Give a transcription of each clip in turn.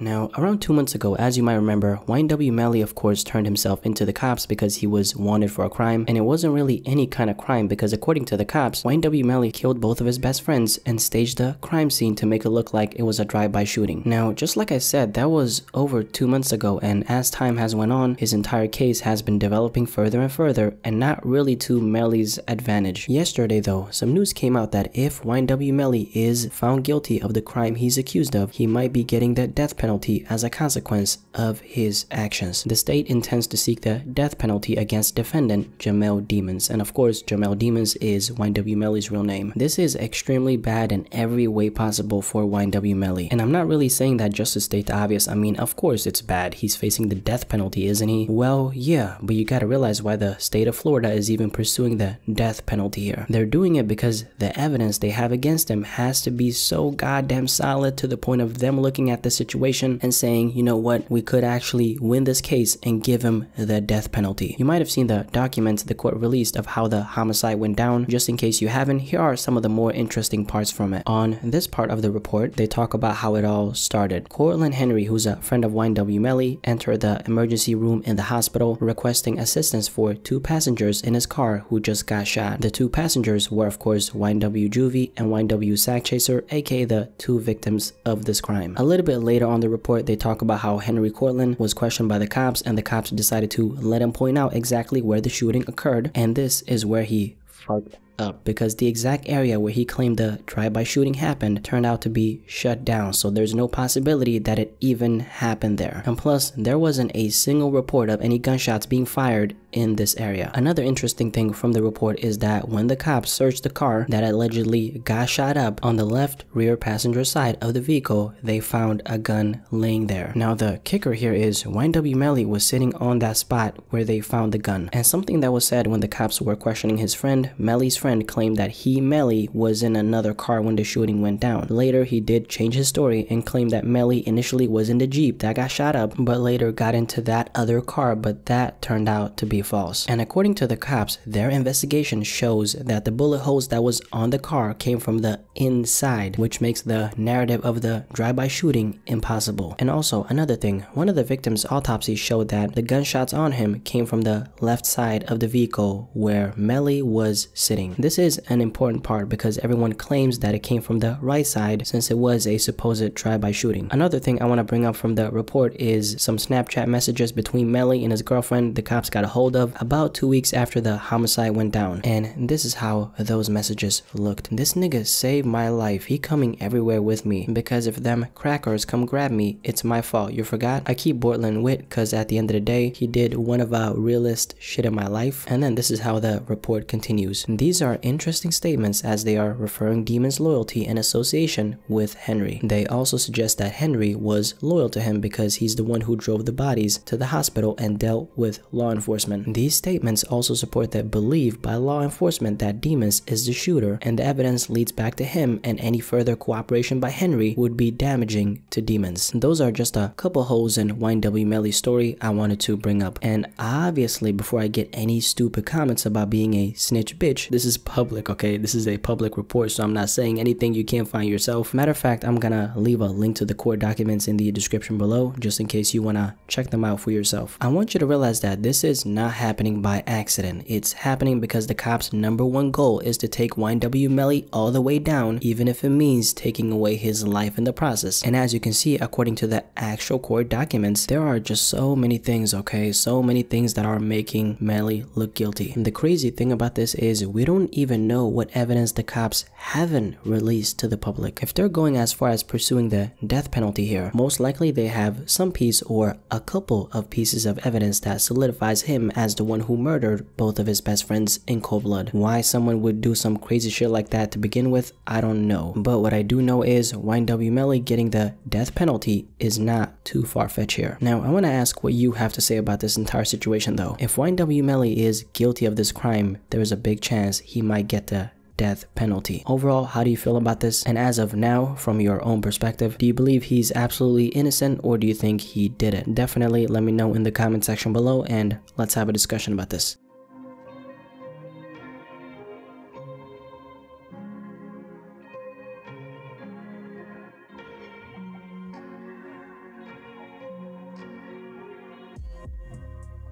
Now, around 2 months ago, as you might remember, YNW Melly of course turned himself into the cops because he was wanted for a crime, and it wasn't really any kind of crime because according to the cops, YNW Melly killed both of his best friends and staged a crime scene to make it look like it was a drive-by shooting. Now, just like I said, that was over 2 months ago, and as time has went on, his entire case has been developing further and further, and not really to Melly's advantage. Yesterday though, some news came out that if YNW Melly is found guilty of the crime he's accused of, he might be getting the death penalty as a consequence of his actions. The state intends to seek the death penalty against defendant Jamel Demons, and of course Jamel Demons is YNW Melly's real name. This is extremely bad in every way possible for YNW Melly, and I'm not really saying that just to state the obvious. I mean, of course it's bad. He's facing the death penalty, isn't he? Well, yeah, but you gotta realize why the state of Florida is even pursuing the death penalty here. They're doing it because the evidence they have against him has to be so goddamn solid to the point of them looking at the situation and saying, you know what, we could actually win this case and give him the death penalty. You might have seen the documents the court released of how the homicide went down. Just in case you haven't, here are some of the more interesting parts from it. On this part of the report, they talk about how it all started. Cortland Henry, who's a friend of YNW Melly, entered the emergency room in the hospital requesting assistance for 2 passengers in his car who just got shot. The 2 passengers were of course YNW Juvie and YNW Sack Chaser, aka the 2 victims of this crime. A little bit later on the report, they talk about how Henry Cortland was questioned by the cops, and the cops decided to let him point out exactly where the shooting occurred, and this is where he fucked up because the exact area where he claimed the drive-by shooting happened turned out to be shut down, so there's no possibility that it even happened there. And plus, there wasn't a single report of any gunshots being fired in this area. Another interesting thing from the report is that when the cops searched the car that allegedly got shot up, on the left rear passenger side of the vehicle, they found a gun laying there. Now the kicker here is YNW Melly was sitting on that spot where they found the gun, and something that was said when the cops were questioning his friend, Melly's friend claimed that Melly was in another car when the shooting went down. Later he did change his story and claimed that Melly initially was in the Jeep that got shot up, but later got into that other car, but that turned out to be false. And according to the cops, their investigation shows that the bullet holes that was on the car came from the inside, which makes the narrative of the drive-by shooting impossible. And also another thing, one of the victims' autopsy showed that the gunshots on him came from the left side of the vehicle where Melly was sitting. This is an important part because everyone claims that it came from the right side since it was a supposed drive-by shooting. Another thing I want to bring up from the report is some Snapchat messages between Melly and his girlfriend the cops got a hold of about 2 weeks after the homicide went down, and this is how those messages looked. This nigga saved my life. He coming everywhere with me because if them crackers come grab me, it's my fault. You forgot? I keep Bortland wit cause at the end of the day, he did one of our realest shit in my life. And then this is how the report continues. These are interesting statements as they are referring Demon's loyalty and association with Henry. They also suggest that Henry was loyal to him because he's the one who drove the bodies to the hospital and dealt with law enforcement. These statements also support the belief by law enforcement that Demons is the shooter, and the evidence leads back to him, and any further cooperation by Henry would be damaging to Demons. Those are just a couple holes in YNW Melly's story I wanted to bring up. And obviously, before I get any stupid comments about being a snitch bitch, this is public, okay? This is a public report, so I'm not saying anything you can't find yourself. Matter of fact, I'm gonna leave a link to the court documents in the description below, just in case you wanna check them out for yourself. I want you to realize that this is not happening by accident. It's happening because the cops' #1 goal is to take YNW Melly all the way down, even if it means taking away his life in the process. And as you can see, according to the actual court documents, there are just so many things, okay? So many things that are making Melly look guilty. And the crazy thing about this is we don't even know what evidence the cops haven't released to the public. If they're going as far as pursuing the death penalty here, most likely they have some piece or a couple of pieces of evidence that solidifies him as the one who murdered both of his best friends in cold blood. Why someone would do some crazy shit like that to begin with, I don't know. But what I do know is YNW Melly getting the death penalty is not too far-fetched here. Now, I want to ask what you have to say about this entire situation though. If YNW Melly is guilty of this crime, there is a big chance he might get the death penalty. Overall, how do you feel about this? And as of now, from your own perspective, do you believe he's absolutely innocent or do you think he did it? Definitely let me know in the comment section below and let's have a discussion about this.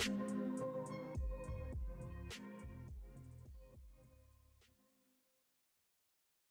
out.